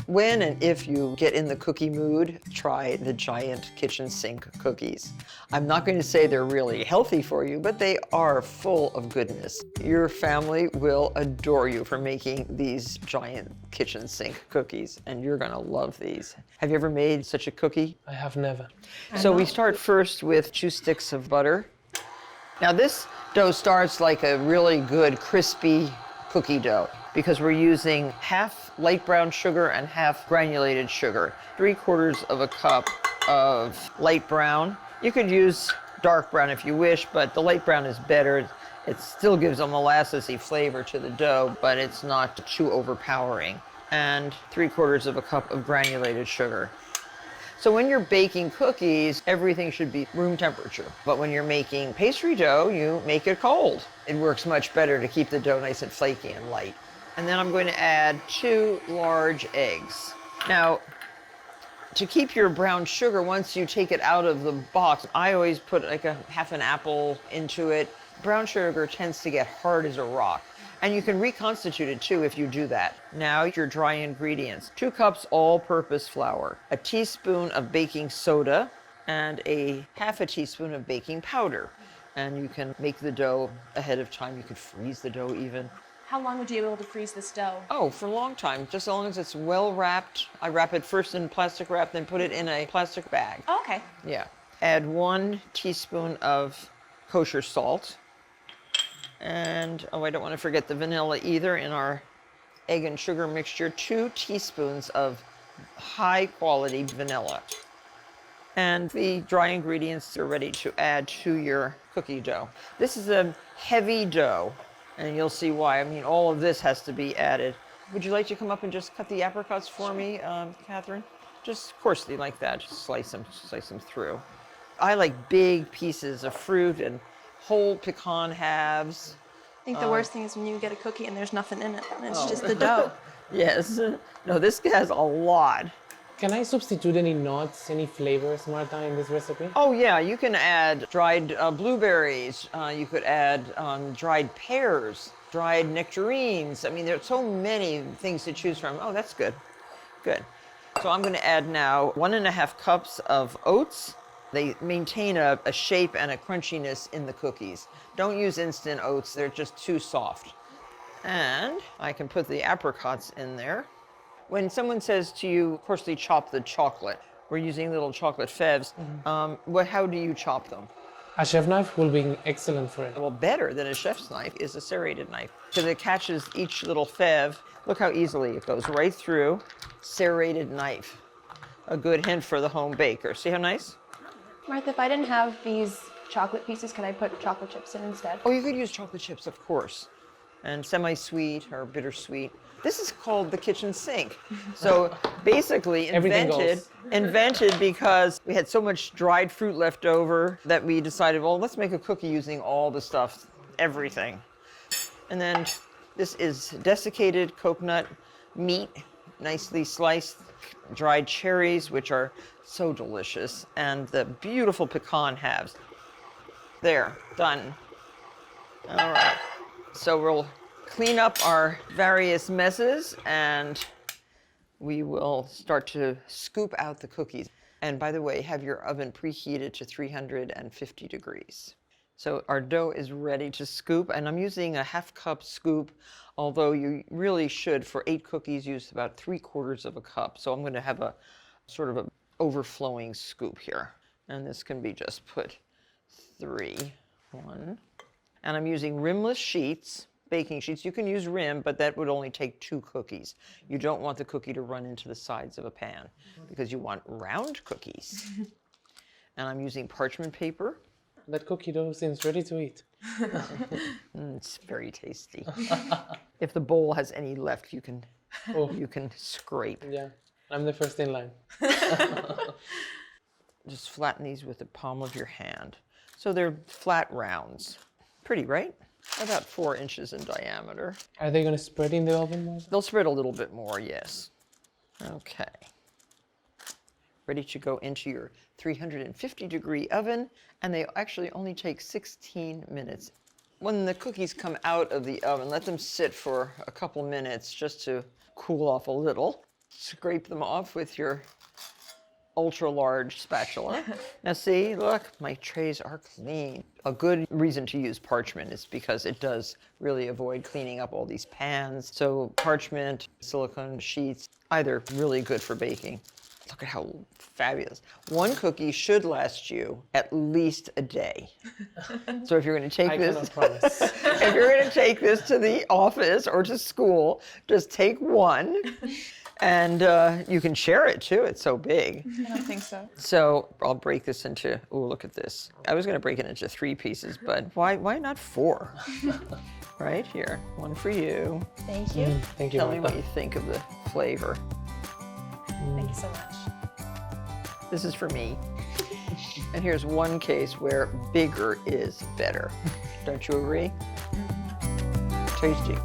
When and if you get in the cookie mood, try the giant kitchen sink cookies. I'm not going to say they're really healthy for you, but they are full of goodness. Your family will adore you for making these giant kitchen sink cookies, and you're going to love these. Have you ever made such a cookie? I have never. So we start first with 2 sticks of butter. Now this dough starts like a really good crispy cookie dough because we're using half light brown sugar and half granulated sugar. 3/4 of a cup of light brown. You could use dark brown if you wish, but the light brown is better. It still gives a molassesy flavor to the dough, but it's not too overpowering. And 3/4 of a cup of granulated sugar. So when you're baking cookies, everything should be room temperature. But when you're making pastry dough, you make it cold. It works much better to keep the dough nice and flaky and light. And then I'm going to add 2 large eggs. Now, to keep your brown sugar, once you take it out of the box, I always put like a half an apple into it. Brown sugar tends to get hard as a rock. And you can reconstitute it too if you do that. Now your dry ingredients. 2 cups all-purpose flour, a teaspoon of baking soda, and a half a teaspoon of baking powder. And you can make the dough ahead of time. You could freeze the dough even. How long would you be able to freeze this dough? Oh, for a long time, just as long as it's well wrapped. I wrap it first in plastic wrap, then put it in a plastic bag. Oh, okay. Yeah. Add 1 teaspoon of kosher salt. And, oh, I don't want to forget the vanilla either in our egg and sugar mixture. 2 teaspoons of high quality vanilla. And the dry ingredients are ready to add to your cookie dough. This is a heavy dough, and you'll see why. I mean, all of this has to be added. Would you like to come up and just cut the apricots for me, Catherine? Just coarsely like that, just slice them through. I like big pieces of fruit and whole pecan halves. I think the worst thing is when you get a cookie and there's nothing in it, and it's just the dough. Yes. No, this has a lot. Can I substitute any nuts, any flavors, Martha, in this recipe? Oh, yeah, you can add dried blueberries. You could add dried pears, dried nectarines. I mean, there's so many things to choose from. Oh, that's good. Good. So I'm going to add now 1½ cups of oats. They maintain a shape and a crunchiness in the cookies. Don't use instant oats, they're just too soft. And I can put the apricots in there. When someone says to you, coarsely chop the chocolate, we're using little chocolate fèves, how do you chop them? A chef knife will be excellent for it. Well, better than a chef's knife is a serrated knife, because it catches each little fève. Look how easily it goes right through. Serrated knife. A good hint for the home baker. See how nice? Martha, if I didn't have these chocolate pieces, could I put chocolate chips in instead? Oh, you could use chocolate chips, of course. And semi-sweet or bittersweet. This is called the kitchen sink. So basically invented because we had so much dried fruit left over that we decided, well, let's make a cookie using all the stuff, everything. And then this is desiccated coconut meat, nicely sliced, dried cherries, which are so delicious, and the beautiful pecan halves. There, done. All right. So we'll clean up our various messes and we will start to scoop out the cookies. And by the way, have your oven preheated to 350 degrees. So our dough is ready to scoop, and I'm using a ½ cup scoop, although you really should, for 8 cookies, use about 3/4 of a cup. So I'm going to have a sort of an overflowing scoop here. And this can be just put 3, 1. And I'm using rimless sheets, baking sheets. You can use rim, but that would only take 2 cookies. You don't want the cookie to run into the sides of a pan because you want round cookies. And I'm using parchment paper. That cookie dough seems ready to eat. It's very tasty. If the bowl has any left, you can scrape. Yeah, I'm the first in line. Just flatten these with the palm of your hand. So they're flat rounds. Pretty, right? About 4 inches in diameter. Are they going to spread in the oven more? They'll spread a little bit more, yes. Okay. Ready to go into your 350-degree oven, and they actually only take 16 minutes. When the cookies come out of the oven, let them sit for a couple minutes just to cool off a little. scrape them off with your ultra large spatula. Now see, look, my trays are clean. A good reason to use parchment is because it does really avoid cleaning up all these pans. So parchment, silicone sheets, either really good for baking. Look at how fabulous. One cookie should last you at least a day. So if you're going to take I this, cannot promise. if you're going to take this to the office or to school, just take one. And you can share it too, it's so big. I don't think so. So I'll break this into, oh, look at this. I was gonna break it into 3 pieces, but why not 4? Right here, one for you. Thank you. Thank you, Tell me Martha. what you think of the flavor. Thank you so much. This is for me. And here's one case where bigger is better. Don't you agree? Tasty.